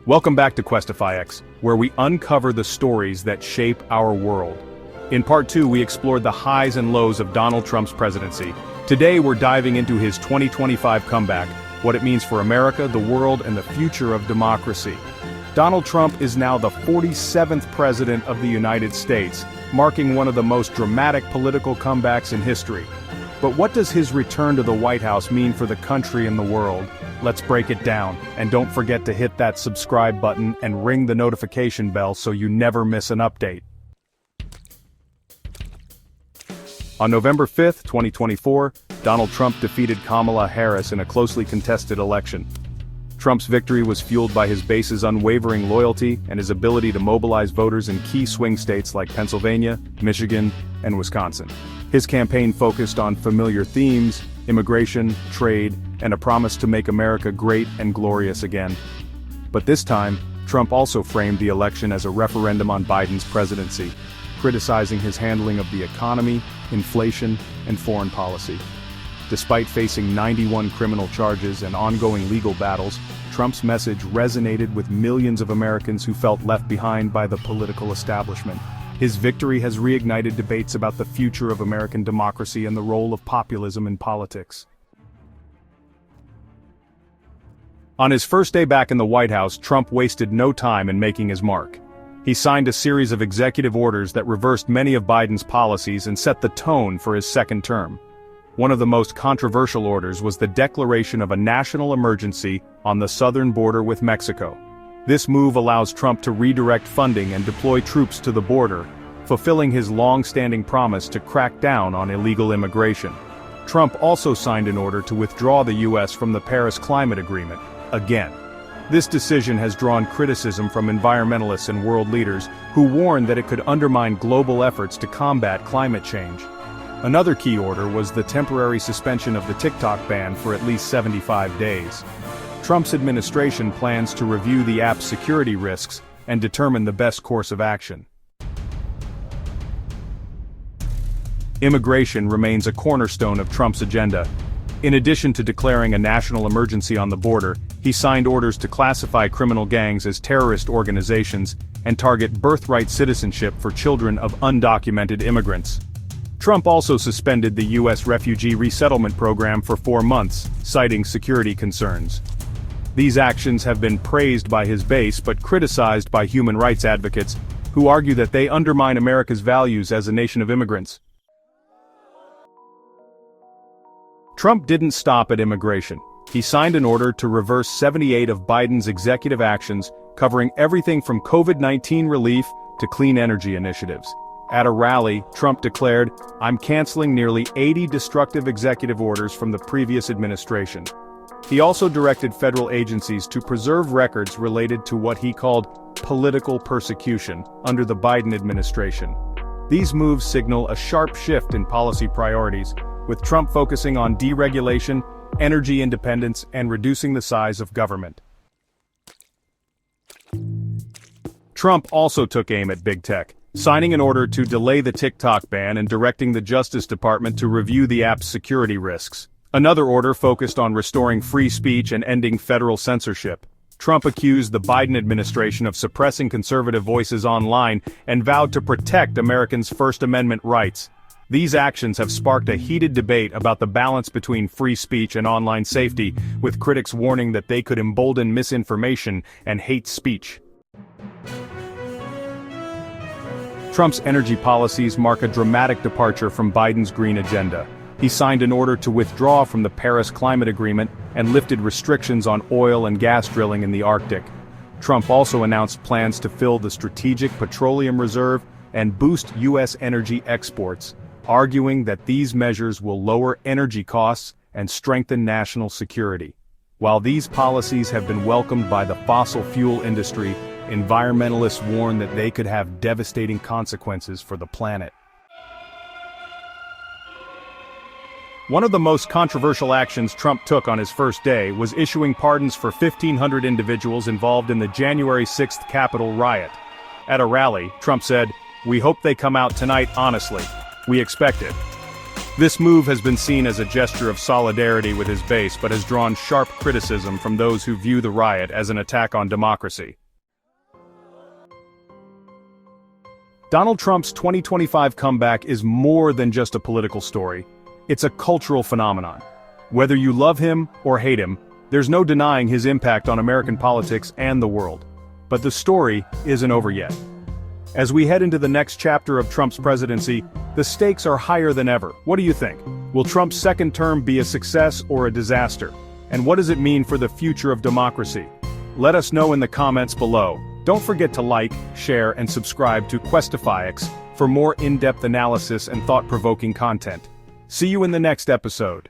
Welcome back to QuestifyX, where we uncover the stories that shape our world. In Part 2 we explored the highs and lows of Donald Trump's presidency. Today we're diving into his 2025 comeback, what it means for America, the world, and the future of democracy. Donald Trump is now the 47th President of the United States, marking one of the most dramatic political comebacks in history. But what does his return to the White House mean for the country and the world? Let's break it down, and don't forget to hit that subscribe button and ring the notification bell so you never miss an update. On November 5, 2024, Donald Trump defeated Kamala Harris in a closely contested election. Trump's victory was fueled by his base's unwavering loyalty and his ability to mobilize voters in key swing states like Pennsylvania, Michigan, and Wisconsin. His campaign focused on familiar themes: immigration, trade, and a promise to make America great and glorious again. But this time, Trump also framed the election as a referendum on Biden's presidency, criticizing his handling of the economy, inflation, and foreign policy. Despite facing 91 criminal charges and ongoing legal battles, Trump's message resonated with millions of Americans who felt left behind by the political establishment. His victory has reignited debates about the future of American democracy and the role of populism in politics. On his first day back in the White House, Trump wasted no time in making his mark. He signed a series of executive orders that reversed many of Biden's policies and set the tone for his second term. One of the most controversial orders was the declaration of a national emergency on the southern border with Mexico. This move allows Trump to redirect funding and deploy troops to the border, fulfilling his long-standing promise to crack down on illegal immigration. Trump also signed an order to withdraw the U.S. from the Paris Climate Agreement, again. This decision has drawn criticism from environmentalists and world leaders who warn that it could undermine global efforts to combat climate change. Another key order was the temporary suspension of the TikTok ban for at least 75 days. Trump's administration plans to review the app's security risks and determine the best course of action. Immigration remains a cornerstone of Trump's agenda. In addition to declaring a national emergency on the border, he signed orders to classify criminal gangs as terrorist organizations and target birthright citizenship for children of undocumented immigrants. Trump also suspended the U.S. refugee resettlement program for 4 months, citing security concerns. These actions have been praised by his base but criticized by human rights advocates, who argue that they undermine America's values as a nation of immigrants. Trump didn't stop at immigration. He signed an order to reverse 78 of Biden's executive actions, covering everything from COVID-19 relief to clean energy initiatives. At a rally, Trump declared, "I'm canceling nearly 80 destructive executive orders from the previous administration." He also directed federal agencies to preserve records related to what he called political persecution under the Biden administration. These moves signal a sharp shift in policy priorities, with Trump focusing on deregulation, energy independence, and reducing the size of government. Trump also took aim at big tech, signing an order to delay the TikTok ban and directing the Justice Department to review the app's security risks. Another order focused on restoring free speech and ending federal censorship. Trump accused the Biden administration of suppressing conservative voices online and vowed to protect Americans' First Amendment rights. These actions have sparked a heated debate about the balance between free speech and online safety, with critics warning that they could embolden misinformation and hate speech. Trump's energy policies mark a dramatic departure from Biden's green agenda. He signed an order to withdraw from the Paris Climate Agreement and lifted restrictions on oil and gas drilling in the Arctic. Trump also announced plans to fill the Strategic Petroleum Reserve and boost U.S. energy exports, arguing that these measures will lower energy costs and strengthen national security. While these policies have been welcomed by the fossil fuel industry, environmentalists warn that they could have devastating consequences for the planet. One of the most controversial actions Trump took on his first day was issuing pardons for 1,500 individuals involved in the January 6th Capitol riot. At a rally, Trump said, "We hope they come out tonight honestly. We expect it." This move has been seen as a gesture of solidarity with his base but has drawn sharp criticism from those who view the riot as an attack on democracy. Donald Trump's 2025 comeback is more than just a political story. It's a cultural phenomenon. Whether you love him or hate him, there's no denying his impact on American politics and the world. But the story isn't over yet. As we head into the next chapter of Trump's presidency, the stakes are higher than ever. What do you think? Will Trump's second term be a success or a disaster? And what does it mean for the future of democracy? Let us know in the comments below. Don't forget to like, share, and subscribe to QuestifyX for more in-depth analysis and thought-provoking content. See you in the next episode.